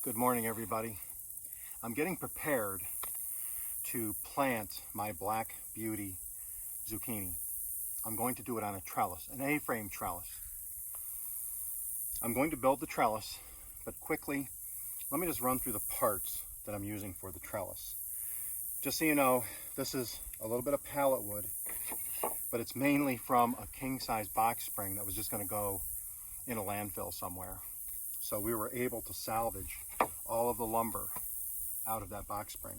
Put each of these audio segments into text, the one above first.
Good morning, everybody. I'm getting prepared to plant my Black Beauty zucchini. I'm going to do it on a trellis, an A-frame trellis. I'm going to build the trellis, but quickly, let me just run through the parts that I'm using for the trellis. Just so you know, this is a little bit of pallet wood, but it's mainly from a king-size box spring that was just going to go in a landfill somewhere. So we were able to salvage all of the lumber out of that box spring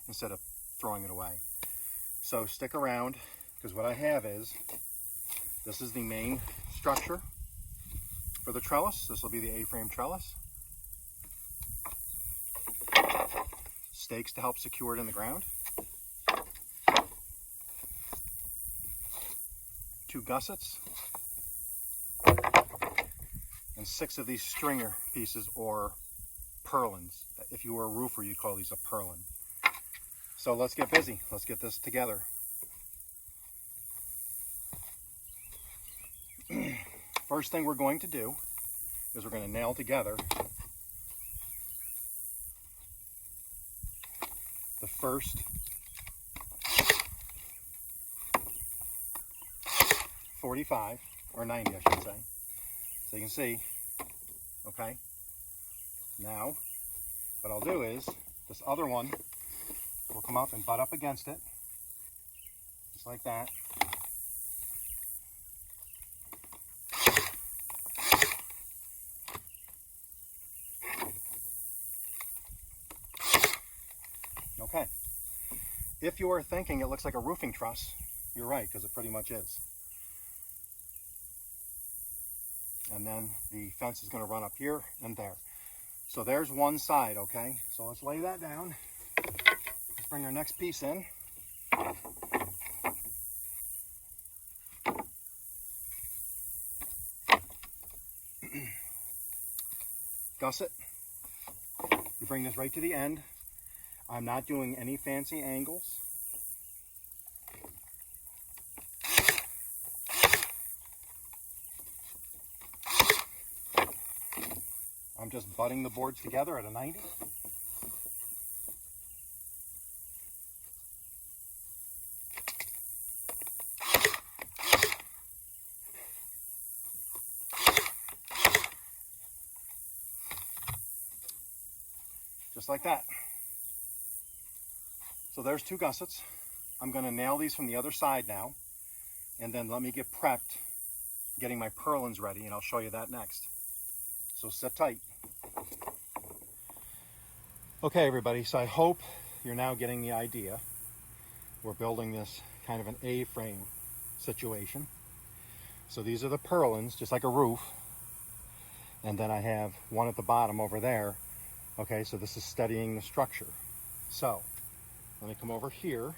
instead of throwing it away. So stick around, because what I have is, this is the main structure for the trellis. This will be the A-frame trellis. Stakes to help secure it in the ground. 2 gussets. And 6 of these stringer pieces, or purlins. If you were a roofer, you'd call these a purlin. So let's get busy. Let's get this together. First thing we're going to do is we're going to nail together the first 45, or 90 I should say. So you can see, okay, now what I'll do is this other one will come up and butt up against it, just like that. Okay, if you are thinking it looks like a roofing truss, you're right, because it pretty much is. And then the fence is going to run up here and there. So there's one side, okay? So let's lay that down. Let's bring our next piece in. Gusset. You bring this right to the end. I'm not doing any fancy angles. I'm just butting the boards together at a 90. Just like that. So there's 2 gussets. I'm going to nail these from the other side now, and then let me get prepped, getting my purlins ready, and I'll show you that next. So sit tight. Okay, everybody, so I hope you're now getting the idea. We're building this kind of an A-frame situation. So these are the purlins, just like a roof. And then I have one at the bottom over there. Okay, so this is steadying the structure. So let me come over here.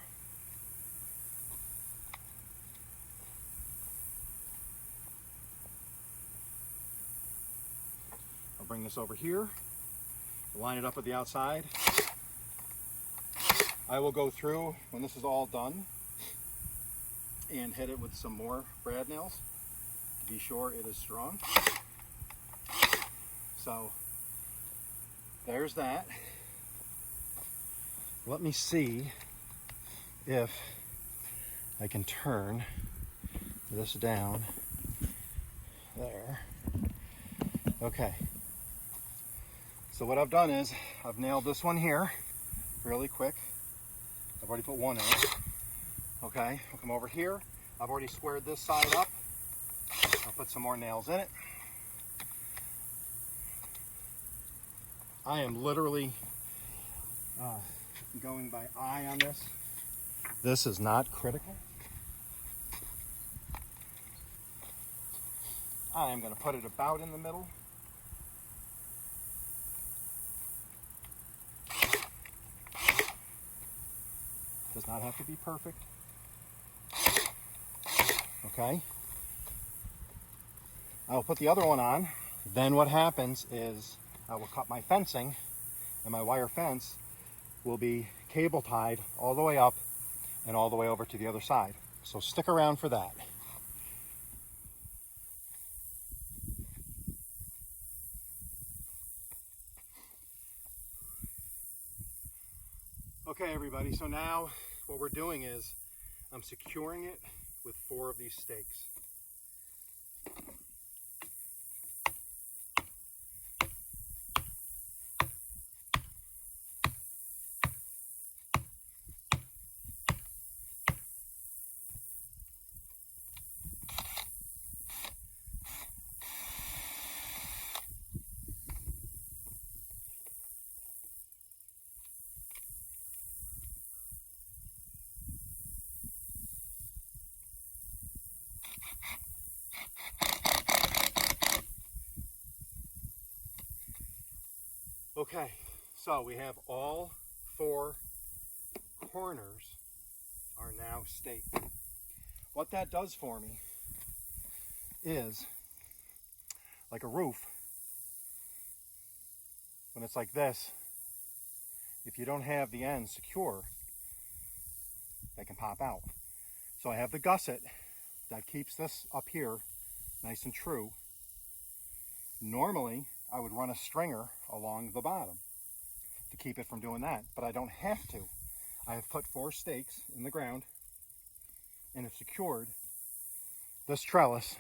I'll bring this over here. Line it up with the outside. I will go through when this is all done and hit it with some more brad nails to be sure it is strong. So there's that. Let me see if I can turn this down there. Okay. So what I've done is I've nailed this one here really quick. I've already put one in. Okay, I'll come over here. I've already squared this side up. I'll put some more nails in it. I am literally going by eye on this. This is not critical. I am going to put it about in the middle. Does not have to be perfect. Okay. I'll put the other one on. Then what happens is I will cut my fencing, and my wire fence will be cable tied all the way up and all the way over to the other side. So stick around for that. everybody, so now what we're doing is I'm securing it with 4 of these stakes. Okay, so we have all 4 corners are now staked. What that does for me is, like a roof, when it's like this, if you don't have the ends secure, they can pop out. So I have the gusset that keeps this up here nice and true. Normally, I would run a stringer along the bottom to keep it from doing that, but I don't have to. I have put 4 stakes in the ground and have secured this trellis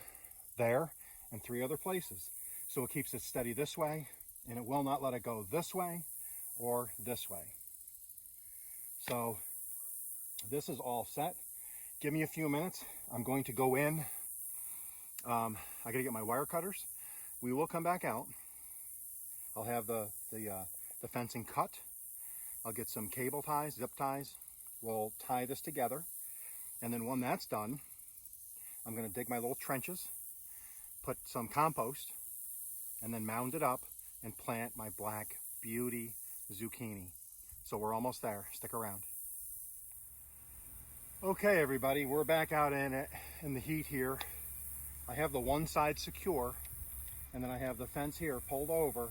there and 3 other places. So it keeps it steady this way, and it will not let it go this way or this way. So this is all set. Give me a few minutes. I'm going to go in. I gotta get my wire cutters. We will come back out. I'll have the fencing cut. I'll get some cable ties, zip ties. We'll tie this together. And then when that's done, I'm gonna dig my little trenches, put some compost, and then mound it up and plant my black beauty zucchini. So we're almost there. Stick around. Okay, everybody, we're back out in it in the heat here. I have the one side secure, and then I have the fence here pulled over.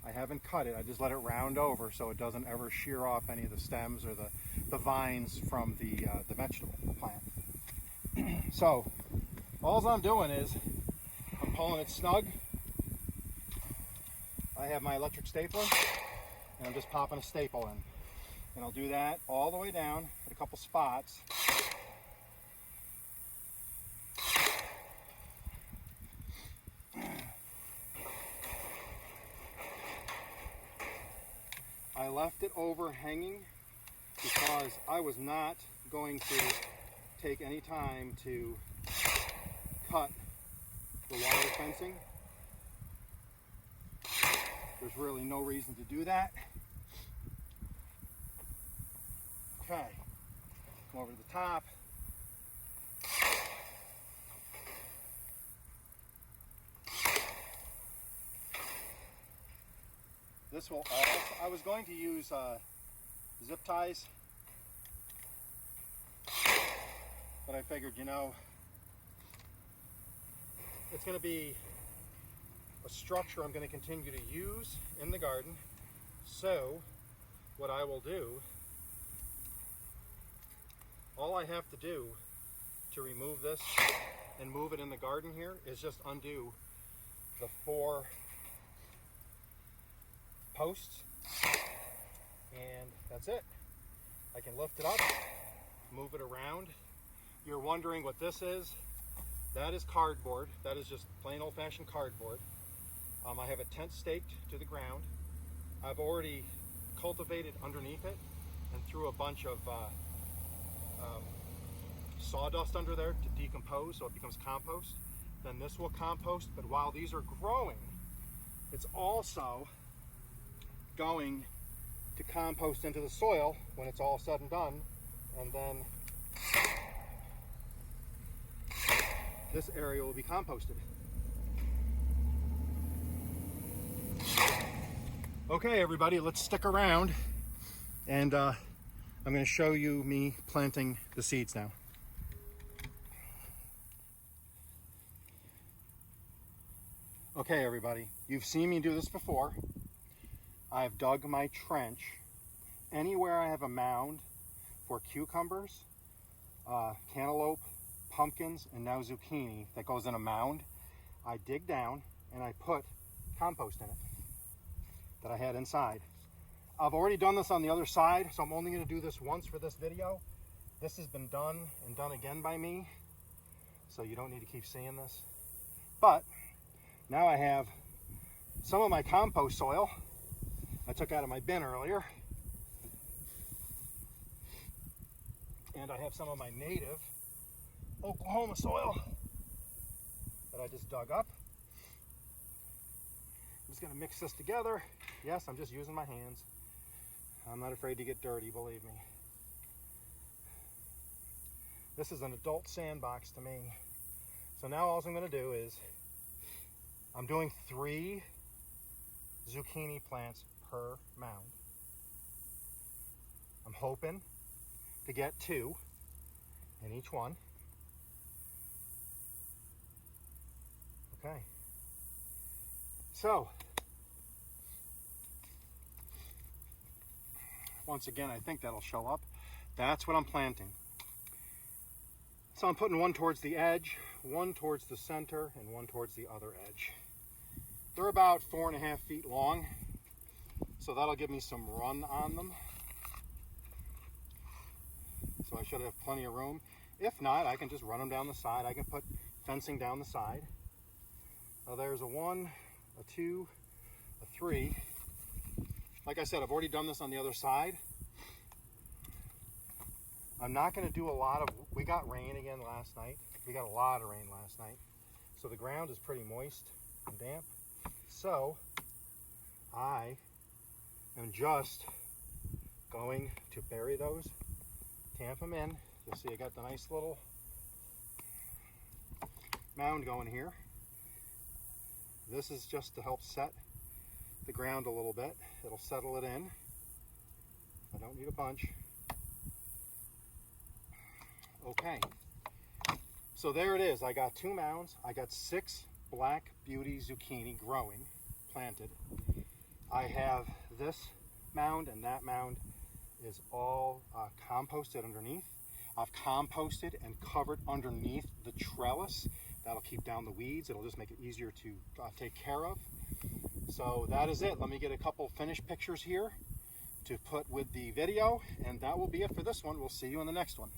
I haven't cut it. I just let it round over so it doesn't ever shear off any of the stems or the vines from the vegetable plant. So all I'm doing is I'm pulling it snug. I have my electric stapler, and I'm just popping a staple in. And I'll do that all the way down at a couple spots. I left it overhanging because I was not going to take any time to cut the wire fencing. There's really no reason to do that. Okay, come over to the top. This will also, I was going to use zip ties, but I figured, you know, it's going to be a structure I'm going to continue to use in the garden. So what I will do, all I have to do to remove this and move it in the garden here is just undo the 4 posts, and that's it. I can lift it up, move it around. You're wondering what this is. That is cardboard. That is just plain old-fashioned cardboard. I have a tent staked to the ground. I've already cultivated underneath it and threw a bunch of sawdust under there to decompose so it becomes compost. Then this will compost, but while these are growing, it's also going to compost into the soil when it's all said and done, and then this area will be composted. Okay, everybody, let's stick around, and I'm going to show you me planting the seeds now. Okay, everybody, you've seen me do this before. I've dug my trench. Anywhere I have a mound for cucumbers, cantaloupe, pumpkins, and now zucchini that goes in a mound, I dig down and I put compost in it that I had inside. I've already done this on the other side, so I'm only going to do this once for this video. This has been done and done again by me, so you don't need to keep seeing this. But now I have some of my compost soil I took out of my bin earlier, and I have some of my native Oklahoma soil that I just dug up. I'm just going to mix this together. Yes, I'm just using my hands. I'm not afraid to get dirty, believe me. This is an adult sandbox to me. So now all I'm going to do is, I'm doing 3 zucchini plants per mound. I'm hoping to get 2 in each one. Okay. So, once again, I think that'll show up. That's what I'm planting. So I'm putting one towards the edge, one towards the center, and one towards the other edge. They're about 4.5 feet long, so that'll give me some run on them. So I should have plenty of room. If not, I can just run them down the side. I can put fencing down the side. There's a 1, a 2, a 3. Like I said, I've already done this on the other side. I'm not going to do a lot of, we got rain again last night. We got a lot of rain last night. So the ground is pretty moist and damp. So I am just going to bury those, tamp them in. You'll see I got the nice little mound going here. This is just to help set the ground a little bit. It'll settle it in. I don't need a bunch. Okay, so there it is. I got 2 mounds. I got 6 Black Beauty zucchini growing, planted. I have this mound, and that mound is all composted underneath. I've composted and covered underneath the trellis. That'll keep down the weeds. It'll just make it easier to take care of. So that is it. Let me get a couple finished pictures here to put with the video, and that will be it for this one. We'll see you in the next one.